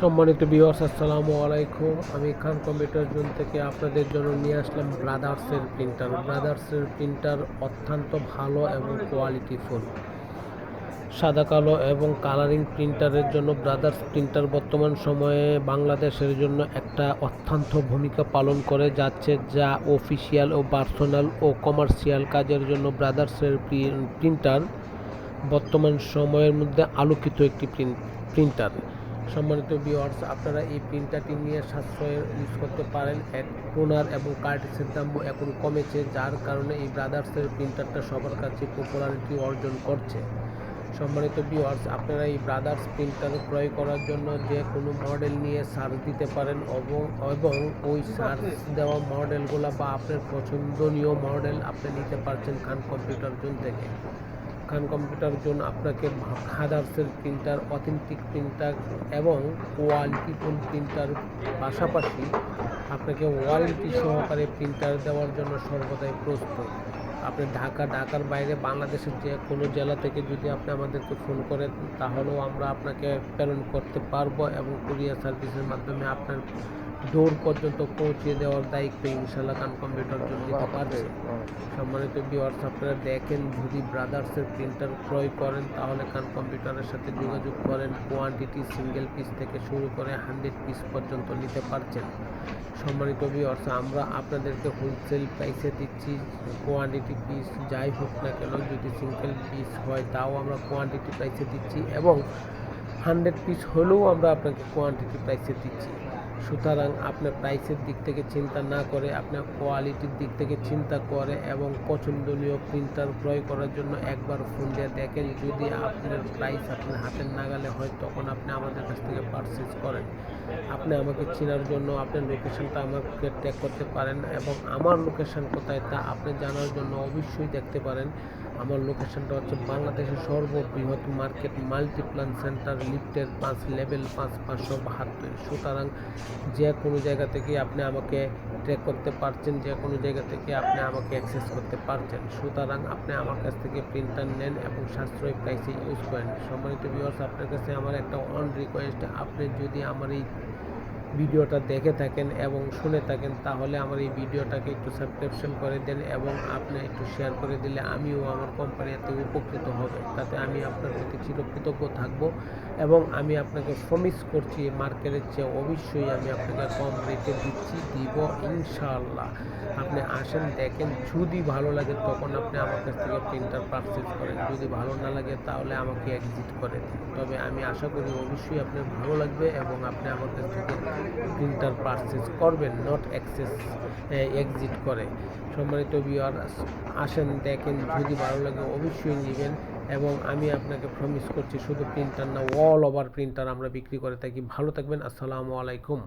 সম্মানিত ভিউয়ার্স, আসসালামু আলাইকুম। আমি খান কম্পিউটার জোন থেকে আপনাদের জন্য নিয়ে আসলাম ব্রাদার্সের প্রিন্টার অত্যন্ত ভালো এবং কোয়ালিটিফুল। সাদা কালো এবং কালারিং প্রিন্টারের জন্য ব্রাদার্স প্রিন্টার বর্তমান সময়ে বাংলাদেশের জন্য একটা অত্যন্ত ভূমিকা পালন করে যাচ্ছে, যা অফিসিয়াল ও পার্সোনাল ও কমার্শিয়াল কাজের জন্য ব্রাদার্সের প্রিন্টার বর্তমান সময়ের মধ্যে আলোকিত একটি প্রিন্টার। সম্মানিত ভিউয়ার্স, আপনারা এই প্রিন্টারটি নিয়ে সাশ্রয়ে ইউজ করতে পারেন। টোনার এবং কার্টিসের দামও এখন কমেছে, যার কারণে এই ব্রাদার্সের প্রিন্টারটা সবার কাছে পপুলারিটি অর্জন করছে। সম্মানিত ভিউয়ার্স, আপনারা এই ব্রাদার্স প্রিন্টার ক্রয় করার জন্য যে কোনো মডেল নিয়ে সার্চ দিতে পারেন এবং ওই সার্চ দেওয়া মডেলগুলো বা আপনার পছন্দনীয় মডেল আপনি নিতে পারছেন খান কম্পিউটার জোন থেকে। খান কম্পিউটার জোন আপনাকে ব্রাদার্সের প্রিন্টার, অথেন্টিক প্রিন্টার এবং কোয়ালিটিফুল প্রিন্টার পাশাপাশি আপনাকে ওয়ারেন্টি সহকারে প্রিন্টার দেওয়ার জন্য সর্বদাই প্রস্তুত। আপনি ঢাকার বাইরে বাংলাদেশের যে কোনো জেলা থেকে যদি আপনি আমাদেরকে ফোন করেন, তাহলেও আমরা আপনাকে প্রেরণ করতে পারবো এবং কুরিয়ার সার্ভিসের মাধ্যমে আপনার ডোর পর্যন্ত পৌঁছে দেওয়ার দায়িত্ব ইনশাল্লাহ খান কম্পিউটার জন্য নিতে পারছে। সম্মানিত ভিউয়ার্স, আপনারা দেখেন, যদি ব্রাদার্সের প্রিন্টার ক্রয় করেন তাহলে খান কম্পিউটারের সাথে যোগাযোগ করেন। কোয়ান্টিটি সিঙ্গেল পিস থেকে শুরু করে 100 পিস পর্যন্ত নিতে পারছেন। সম্মানিত ভিউয়ার্স, আমরা আপনাদেরকে হোলসেল প্রাইসে দিচ্ছি। কোয়ান্টিটি পিস যাই হোক না কেন, যদি সিঙ্গেল পিস হয় তাও আমরা কোয়ান্টিটি প্রাইসে দিচ্ছি এবং 100 পিস হলেও আমরা আপনাকে কোয়ান্টিটি প্রাইসে দিচ্ছি। সুতরাং আপনার প্রাইসের দিক থেকে চিন্তা না করে আপনার কোয়ালিটির দিক থেকে চিন্তা করে এবং পছন্দনীয় প্রিন্টার ক্রয় করার জন্য একবার ফোন দিয়ে দেখেন। যদি আপনার প্রাইস আপনার হাতের নাগালে হয়, তখন আপনি আমাদের কাছ থেকে পারচেজ করেন। আপনি আমাকে চেনার জন্য আপনার লোকেশনটা আমাকে ট্যাগ করতে পারেন এবং আমার লোকেশন কোথায় তা আপনি জানার জন্য অবশ্যই দেখতে পারেন। আমার লোকেশনটা হচ্ছে বাংলাদেশের সর্ববৃহৎ মার্কেট মাল্টিপ্লান সেন্টার, লিফটের 5, লেভেল 5, 572। সুতরাং যে কোনো জায়গা থেকে আপনি আমাকে ট্র্যাক করতে পারছেন, যে কোনো জায়গা থেকে আপনি আমাকে অ্যাক্সেস করতে পারছেন। সুতরাং আপনি আমার কাছ থেকে প্রিন্টার নেন এবং সাশ্রয়ী প্রাইসে ইউজ করেন। সম্মানিত ভিউয়ার্স, আপনার কাছে আমার একটা রিকোয়েস্ট, আপনি যদি আমার এই ভিডিওটা দেখে থাকেন এবং শুনে থাকেন, তাহলে আমার এই ভিডিওটাকে একটু সাবস্ক্রিপশন করে দেন এবং আপনি একটু শেয়ার করে দিলে আমিও আমার কোম্পানিতে উপকৃত হবে। তাতে আমি আপনার প্রতি চিরকৃতজ্ঞ থাকব এবং আমি আপনাকে প্রমিস করছি মার্কেটের চেয়ে অবশ্যই আমি আপনাকে কম রেটে দিব ইনশাআল্লাহ। আপনি আসেন, দেখেন, যদি ভালো লাগে তখন আপনি আমার কাছ থেকে প্রিন্টার পারচেজ করেন। যদি ভালো না লাগে তাহলে আমাকে এক্সিট করে দিন। তবে আমি আশা করি অবশ্যই আপনার ভালো লাগবে এবং আপনি আমার কাছ থেকে প্রিন্টার পারচেজ করবেন, নট এক্সিট করে। সম্মানিত ভিউয়ার্স, আসেন, দেখেন, যদি ভালো লাগে অবশ্যই নেবেন এবং আমি আপনাকে প্রমিস করছি শুধু প্রিন্টার না, অল ওভার প্রিন্টার আমরা বিক্রি করে থাকি। ভালো থাকবেন। আসসালামু আলাইকুম।